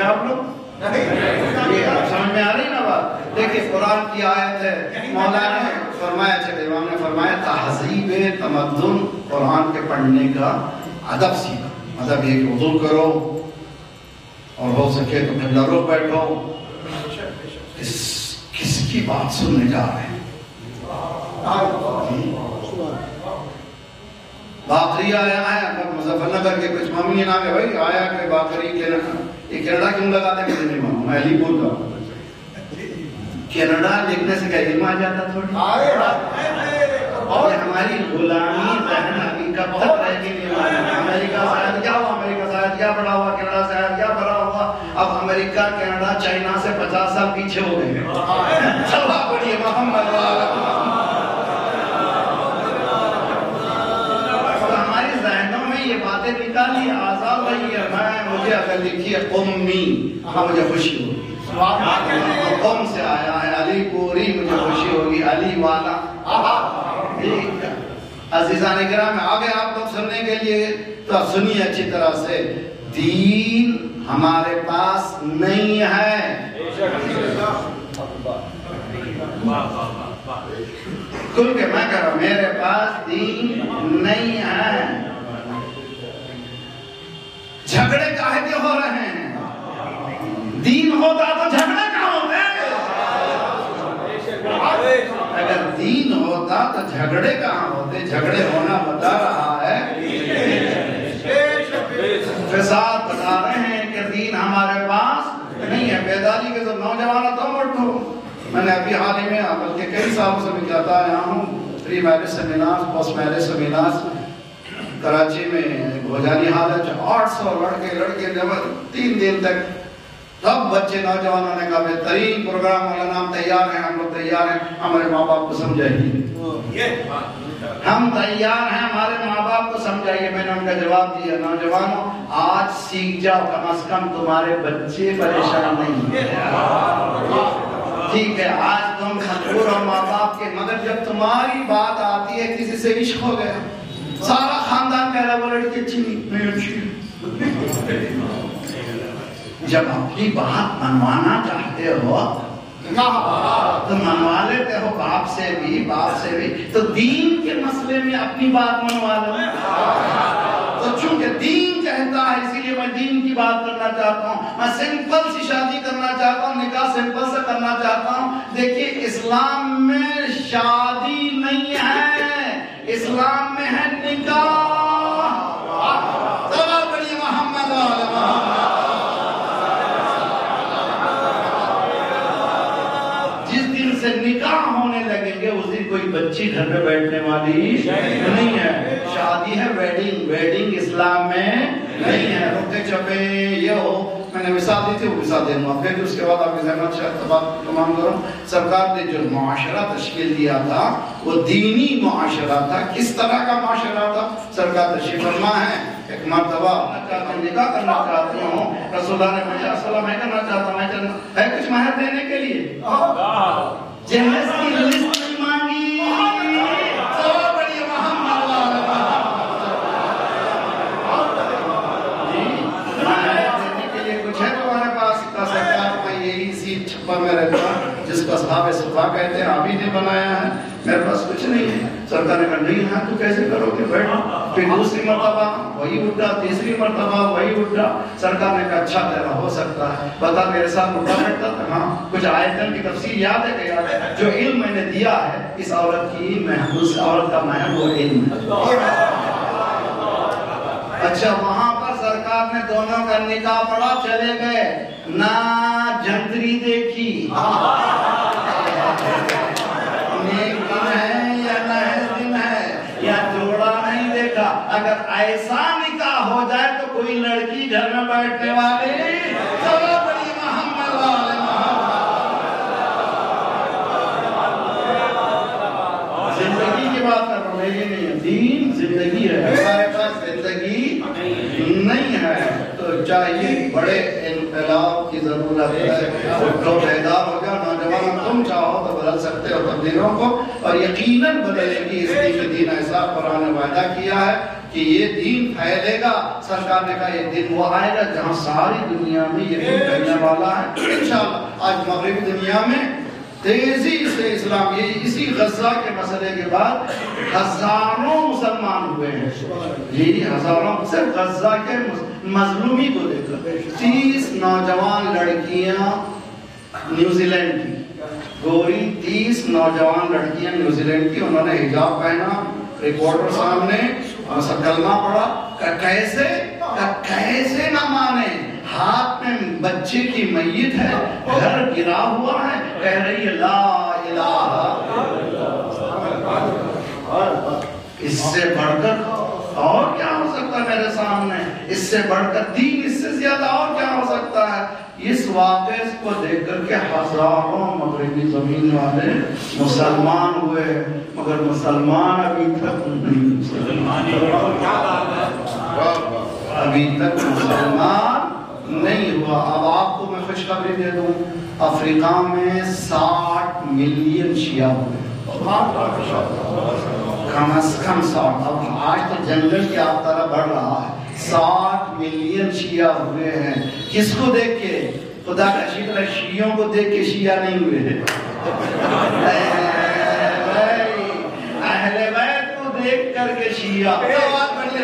آپ لوگ سمجھ میں آ رہی نا بات؟ دیکھیں قرآن کی آیت ہے، مولانا نے فرمایا، چلے امام نے فرمایا تہذیب تمدن قرآن کے پڑھنے کا ادب سیکھا۔ مطلب یہ کہ وضو کرو اور ہو سکے تو قبلہ رخ بیٹھو۔ کس کی بات سننے جا رہے ہیں؟ باقری آیا ہے، مظفرنگر کے کچھ مومنین آ گئے، بھائی آیا کہ باقری یہ کینیڈا کیوں لگاتے ہیں؟ مجھے نہیں معلوم، میں علی بول رہا ہوں۔ کینیڈا لکھنے سے کیا علم آ جاتا تھوڑی؟ اور ہماری غلامی ذہن ابھی کب تک رہ گئی نہیں معلوم۔ امریکہ شاید کیا ہوا، امریکہ شاید کیا بڑا ہوا، کینیڈا شاید کیا بڑا ہوا۔ اب امریکہ کینیڈا چائنا سے 50 سال پیچھے ہو گئے۔ سبا پڑھیے محمد ہماری ذہنوں میں یہ بات باتیں نکالی آزاد رہی ہے. مجھے اگر لکھی ہے قمی تو مجھے خوشی ہوگی. قم سے آیا ہے علی پوری, مجھے خوشی ہوگی علی والا. عزیزان کرام آگے آپ لوگ سننے کے لیے تو سنیے اچھی طرح سے. دین ہمارے پاس نہیں ہے, کل کے میں کہہ رہا ہوں میرے پاس دین نہیں ہے. جھگڑے کاہے کے ہو رہے ہیں؟ دین ہوتا تو جھگڑے کہاں ہوتے؟ اگر دین ہوتا تو جھگڑے کہاں ہوتے؟ جھگڑے ہونا بتا رہا ہے, فساد بتا رہے ہیں کہ دین ہمارے پاس نہیں ہے. بیداری کے سب نوجوانوں تو اٹھو. میں نے ابھی حال ہی میں بلکہ کئی سالوں سے بھی کہتا آیا ہوں, pre marriage seminar, post marriage seminar Karachi میں گوجانی حال ہے. 800 لڑکے جب 3 دن تک سب بچے نوجوانوں نے کہا بہترین پروگرام مولانا, ہم تیار ہیں, ہم لوگ تیار ہیں, ہمارے ماں باپ کو سمجھائیے, ہم تیار ہیں, ہمارے ماں باپ کو سمجھائیے. میں نے ان کا جواب دیا, نوجوانوں آج سیکھ جاؤ, کم از کم تمہارے بچے پریشان نہیں. ٹھیک ہے آج تم مجبور ہو ماں باپ کے, مگر جب تمہاری بات آتی ہے کسی سے عشق ہو گیا, سارا خاندان کہہ رہا وہ لڑکی اچھی نہیں اچھی. جب اپنی بات منوانا چاہتے ہو تو منوا لیتے ہو باپ سے بھی, تو دین کے مسئلے میں اپنی بات منوا لو. تو چونکہ دین کہتا ہے اسی لیے میں دین کی بات کرنا چاہتا ہوں. میں سمپل سی شادی کرنا چاہتا ہوں, نکاح سمپل سے کرنا چاہتا ہوں. دیکھیے اسلام میں شادی نہیں ہے, اسلام میں ہے نکاح. سلام پڑھیے محمد والے محمد. سے نکاح ہونے لگیں گے اس دن کوئی بچی گھر میں بیٹھنے والی نہیں ہے. شادی ہے ویڈنگ, ویڈنگ اسلام میں نہیں ہے. رکے چپے یہ ہو, میں نے مثال دی تھی وہ مثال دے دوں. پھر اس کے بعد آپ کی زحمت شاید بات تمام کروں. سرکار نے جو معاشرہ تشکیل دیا تھا وہ دینی معاشرہ تھا. کس طرح کا معاشرہ تھا؟ سرکار تشریف فرما ہے, ایک مرتبہ نکاح کرنا چاہتی ہوں, رسول اللہ نے مجھے السلام میں کرنا چاہتا ہوں, ہے کچھ مہر دینے کے لیے؟ جہیز کی لسٹ نہیں مانگی. سلام پڑھیے محمد والے محمد. مہر دینے کے لیے کچھ ہے تمہارے پاس؟ سرکار میں یہی اسی چھپر میں رہتا ہوں جس کو اصحاب صفا کہتے ہیں, ابھی نے بنایا ہے, میرے پاس کچھ نہیں ہے. سرکار نے کہا نہیں ہے تو کیسے کرو گے, بیٹھو. پھر دوسری مرتبہ وہی اٹھا, تیسری مرتبہ وہی اٹھا. سرکار نے کہا اچھا تیرا ہو سکتا ہے, بتا میرے ساتھ اٹھا بیٹھتا تھا. ہاں کچھ آیتن کی تفسیر یاد ہے کہ یاد ہے؟ جو علم میں نے دیا ہے اس عورت کی, اس عورت کا مہر وہ علم ہے. اچھا وہاں پر سرکار نے دونوں کا نکاح پڑھا, چلے گئے, نہ جنتری دیکھی یا جوڑا نہیں دیکھا. اگر ایسا نکاح ہو جائے تو کوئی لڑکی گھر میں بیٹھنے والی. چلو بڑی محمد والے محمد. زندگی کی بات کر رہا ہوں, میری نہیں ہے. دین زندگی ہے, ہمارے پاس زندگی نہیں ہے. تو چاہیے بڑے انقلاب کی ضرورت ہے. اٹھو بیدار ہو جاؤ نوجوان, تم چاہو تو بدل سکتے ہو تبدیلوں کو, اور یقیناً بدلے گی. اس لیے دین ایسا قرآن نے وعدہ کیا ہے کہ یہ دین پھیلے گا. سرکار نے کہا یہ دن وہ آئے گا جہاں ساری دنیا میں یہ دین پھیلنے والا ہے انشاءاللہ. آج مغربی دنیا میں تیزی سے اسلام, یہ اسی غزہ کے مسئلے کے بعد ہزاروں مسلمان ہوئے ہیں. جی ہزاروں, صرف غزہ کے مظلومی کو لے کر 30 نوجوان لڑکیاں نیوزی لینڈ کی, گوری 30 نوجوان لڑکیاں نیوزی لینڈ کی, انہوں نے حجاب پہنا, ریپورٹر سامنے کلمہ پڑھا. کیسے نہ مانے, ہاتھ میں بچے کی میت ہے, گھر گرا ہوا ہے, کہہ رہی ہے لا الہ. اس سے بڑھ کر اور کیا ہو سکتا سکتا میرے سامنے، اس سے بڑھ کر دین، اس سے زیادہ اور کیا ہو سکتا ہے؟ اس واقعے کو دیکھ کر کے ہزاروں مغربی زمین والے مسلمان ہوئے، مگر مسلمان ابھی تک نہیں، ابھی تک مسلمان نہیں ہوا۔ اب آپ کو میں خوشخبری دے دوں، افریقہ میں 60 ملین شیعہ ہوئے، کم از کم 60۔ اب آج تو جنگل کی آپ طرح بڑھ رہا ہے، 60 ملین شیعہ ہوئے ہیں۔ کس کو دیکھ کے؟ خدا کا شکر ہے شیعوں کو دیکھ کے شیعہ نہیں ہوئے، اہل بیت کو دیکھ کر کے شیعہ۔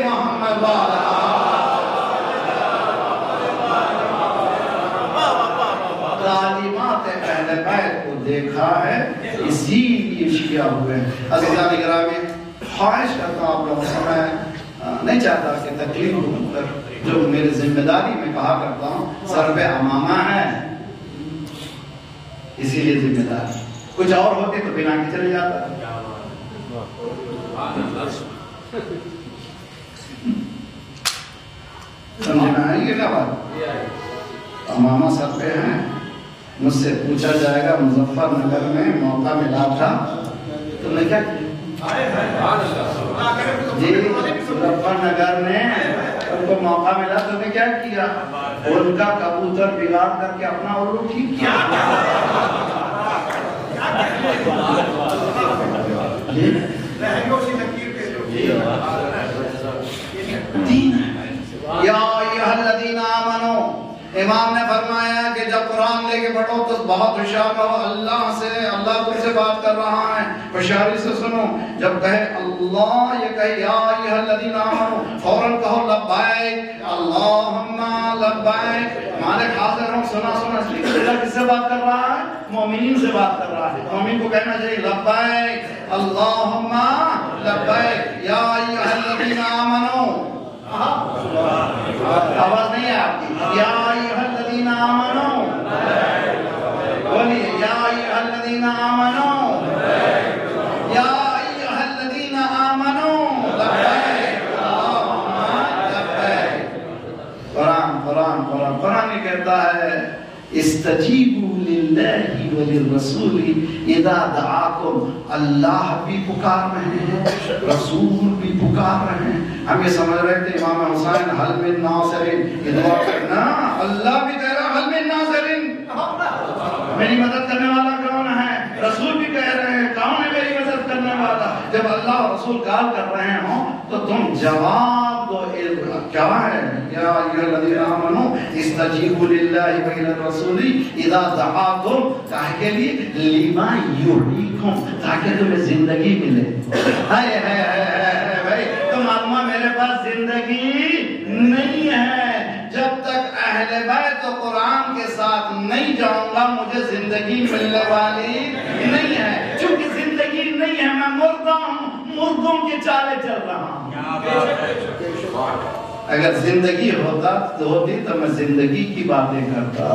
محمد تعلیمات اہل بیت کو دیکھا ہے، اسی لیے شیعہ ہوئے ہیں۔ عزیزان گرامی، خواہش کرتا ہوں آپ لوگوں سے، میں نہیں چاہتا کہ تکلیف دوں، پر جو میری ذمہ داری میں کہا کرتا ہوں، سر پہ امامہ ہے، اسی لیے ذمہ داری۔ کچھ اور ہوتے تو بنا کے چلے جاتا۔ سمجھنا ہے یہ کیا بات؟ امامہ سر پہ ہیں۔ مجھ سے پوچھا جائے گا مظفر نگر میں موقع ملا تھا، تم نے کیا کیا؟ جی مظفر نگر میں ان کو موقع ملا، تم نے کیا کیا؟ ان کا کبوتر بگاڑ کر کے اپنا الو ٹھیک کیا۔ یا ایھا الذین آمنو، امام نے فرمایا کہ جب قرآن لے کے پڑھو تو بہت ہوشیار رہو، اللہ سے، اللہ تم سے بات کر رہا ہے، ہوشیاری سے سنو۔ جب کہے اللہ، یہ کہے یا ایھا الذین آمنو، فوراً کہو لبیک اللہم لبیک، مالک حاضر ہوں، سنا سنا۔ اس لیے اللہ کس سے بات کر رہا ہے؟ مومنین سے بات کر رہا ہے۔ مومن کو کہنا چاہیے لبیک اللہم لبیک یا ایھا الذین آمنو۔ آواز نہیں ہے آپ کی؟ یا ایھا الذین آمنو، بولیے یا ایھا الذین آمنو، یا ایھا الذین آمنو لبیک اللہم لبیک۔ قرآن قرآن قرآن قرآن یہ کہتا ہے استجیبوا للہ وللرسول اذا دعاکم، اللہ بھی پکار رہے ہیں، رسول بھی پکار رہے ہیں۔ ہم یہ سمجھ رہے تھے امام حسین حل من ناصرین، یہ دعا کرنا، اللہ بھی کہہ رہا حل من ناصرین، میری مدد کرنے والا کون ہے؟ رسول بھی کہہ رہے ہیں کون ہے میری مدد کرنے والا؟ جب اللہ اور رسول کال کر رہے ہوں تو تم جواب دو، کیا ہے؟ یا ایھا الذین آمنو استجیبوا للہ وللرسول اذا دعاکم، کے لیے لما یحییکم، تاکہ تمہیں زندگی ملے۔ ہائے ہائے ہائے بھائی، تو معلوم میرے پاس زندگی نہیں ہے، جب تک اہل بیت و قرآن کے ساتھ نہیں جاؤں گا مجھے زندگی ملنے والی نہیں ہے۔ چونکہ زندگی نہیں ہے، میں مردہ ہوں، مردوں کی چالیں چل رہا ہوں۔ اگر زندگی ہوتی تو میں زندگی کی باتیں کرتا،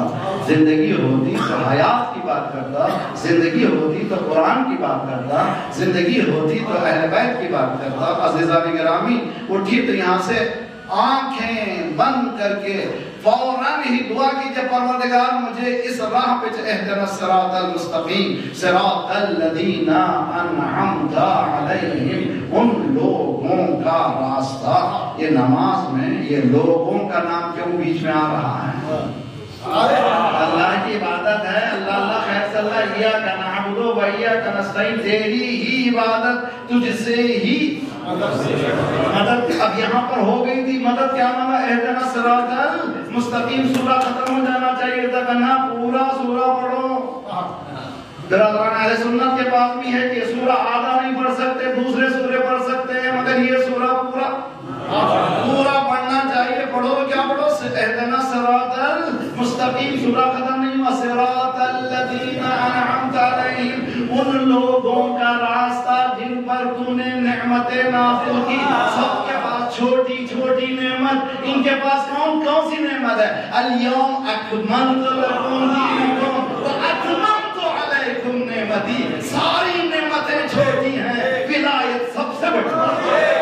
زندگی ہوتی تو حیات کی بات کرتا، زندگی ہوتی تو قرآن کی بات کرتا، زندگی ہوتی تو اہل بیت کی بات کرتا۔ عزیزان گرامی، اٹھی تو یہاں سے آنکھیں بند کر کے فوراً ہی دعا کیجئے پروردگار مجھے اس راہ پہ اہدنا الصراط المستقیم صراط الذین انعمت علیہم، ان لوگوں کا راستہ۔ یہ نماز میں یہ لوگوں کا نام کیوں بیچ میں آ رہا ہے؟ اللہ کی عبادت ہے، اللہ اللہ خیر صلی اللہ، ایاک نعبد و ایاک نستعین، تیری ہی عبادت، تجھ سے ہی مدد۔ اب یہاں پر ہو گئی تھی مدد، کیا مانا؟ اہدنا الصراط المستقیم۔ سورہ ختم ہو جانا چاہیے تھا، کہنا پورا سورہ پڑھو۔ برادران اہل سنت کے پاس بھی ہے کہ سورہ آدھا نہیں پڑھ سکتے، دوسرے سورے پڑھ سکتے ہیں، مگر یہ سورہ پورا پڑھنا چاہیے۔ پڑھو کیا پڑھو؟ اہدنا الصراط المستقیم۔ سورہ ختم نہیں ہوا، صراط الذین انعمت علیہم، ان لوگوں کا راستہ جن پر تو نے نعمتیں نازل کی۔ سب کے پاس چھوٹی چھوٹی نعمت، ان کے پاس کون سی نعمت ہے؟ الیوم اکملت لکم دینکم واتممت علیکم نعمتی۔ ساری نعمتیں چھوٹی ہیں، ولایت سب سے بڑی ہے۔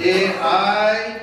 AI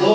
2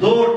$2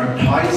28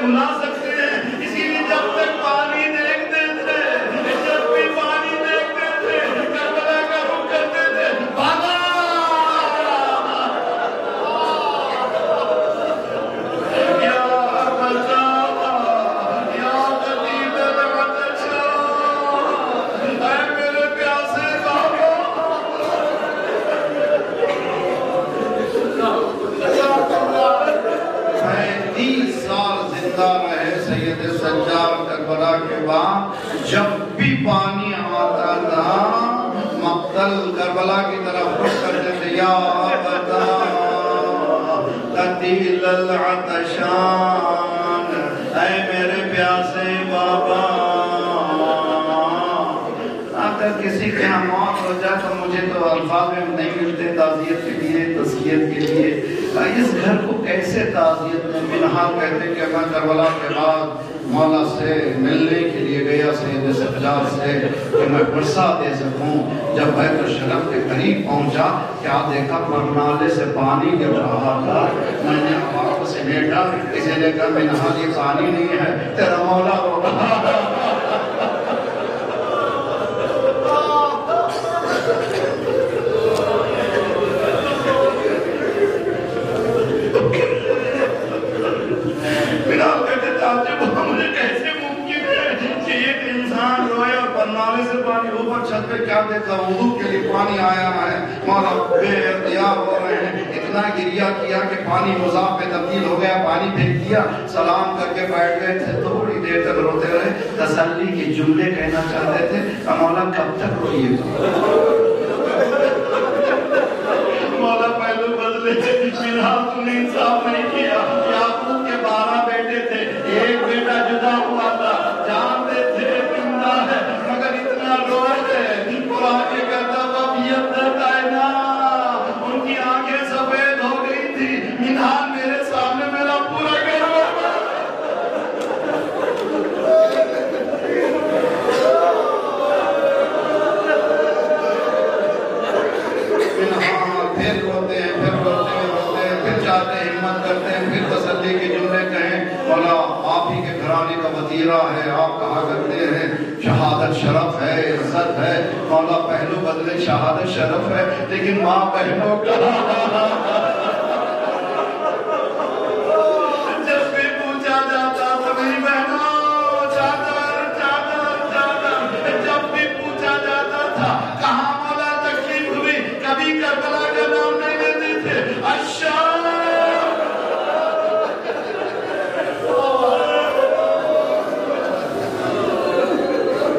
بھلا سکتے ہیں. اسی لیے جب تک پانی دیکھتے تھے، جب بھی پانی دیکھتے تھے، کربلا کا رخ کرتے تھے، بھاگا یا بچا یا قدیم العطشان، اے میرے پیاسے بابا. 30 سال زندہ رہے سید سجاد کربلا کے بعد. جب بھی پانی آتا تھا مقتل کربلا کی طرف رخ کرتے تھے، یا ابدا قتیل العطشان، اے میرے پیاسے بابا. اگر کسی کے یہاں موت ہو جائے تو مجھے تو الفاظ میں نہیں ملتے تعزیت کے لیے، تسکیت کے لیے. اس گھر کو کیسے تعزیت میں منحال کہتے کہ میں کربلا کے بعد مولا سے ملنے کے لیے گیا سید سجاد سے کہ میں برسا دے سکوں. جب بیت الشرف کے قریب پہنچا کیا دیکھا پرنالے سے پانی گر رہا تھا. میں نے آواز سے بیٹھا، کسی نے کہا منحال یہ پانی نہیں ہے تیرا مولا رو رہا ہے. مجھے کیسے ممکن ہے کہ ایک انسان روئے اور پرنالے سے پانی اوپر چھت پہ کیا دیکھا وضو کے لیے پانی آیا ہے. مولا بے اختیار ہو رہے ہیں، اتنا گریہ کیا کہ پانی مذاب پہ تبدیل ہو گیا، پانی پھینک دیا، سلام کر کے بیٹھ گئے تھے. تھوڑی دیر تک روتے رہے، تسلی کے جملے کہنا چاہتے تھے کہ مولا کب تک روئیے گا. مولا پہلو بدلے، منحال تم نے انصاف نہیں کیا. یعقوب کے 12 بیٹے تھے، ایک بیٹا جدا ہوا تھا، جانتے تھے زندہ ہے مگر اتنا روتے. قرآن یہ کہتا وَبِيَضَّتْ عَيْنَاهُ، ان کی آنکھیں سفید ہو گئی تھی. منحال میرے سامنے میرا پورا گھر برباد. پھر روتے ہیں، پھر روتے ہیں، روتے ہیں، پھر چاہتے ہیں، ہمت کرتے ہیں، پھر تسلی کے جملے کہیں. مولا آپ ہی کے گھرانے کا وزیرہ ہے، آپ کہا کرتے ہیں شہادت شرف ہے، عزت ہے. مولا پہلو بدلے شہادت شرف ہے لیکن ماں بہنوں کا جب بھی پوچھا جاتا تھا میری بہنوں چادر چادر چادر، جب بھی پوچھا جاتا تھا کہاں مولا تکلیف ہوئی، کبھی کربلا کا نام نہیں لیتے تھے. الشام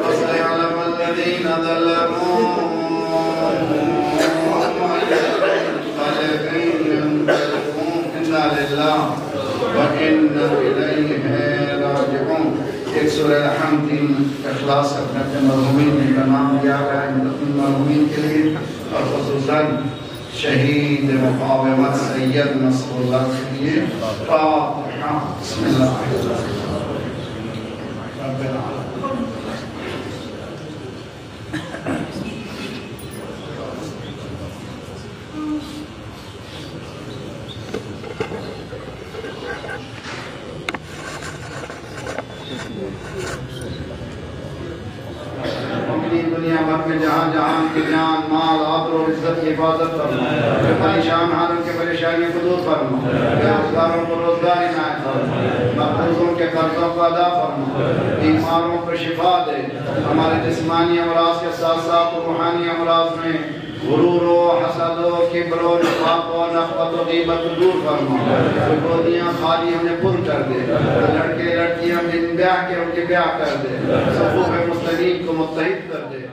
وسيعلم الذين ظلموا إنا لله وإنا إليه راجعون. ایک سورہ الحمد اخلاص اپنے مرحومین کا نام لیا گیا ہے مرحومین کے لیے، اور خصوصاً شہید مقاومت سید نصر اللہ کے لیے. فاتحہ. بسم اللہ رب العالمین. دنیا بھر میں جہاں جہاں کی جان مال آبرو عزت کی حفاظت فرما، پریشان حالوں کے پریشانیوں کو دور فرما، بیروزگاروں کو روزگار عنایت فرما، مقروضوں کے قرضوں کو ادا فرما، بیماروں کو شفا دے. ہمارے جسمانی امراض کے ساتھ ساتھ روحانی امراض میں غرور و حسد و کبر و نفاق و نفرت و غیبت دور فرما. گودیاں خالی ہمیں پر کر دے، لڑکے لڑکیاں بن بیاہ کے ان کے بیاہ کر دے، صفوف مستقیم کو متحد کر دے.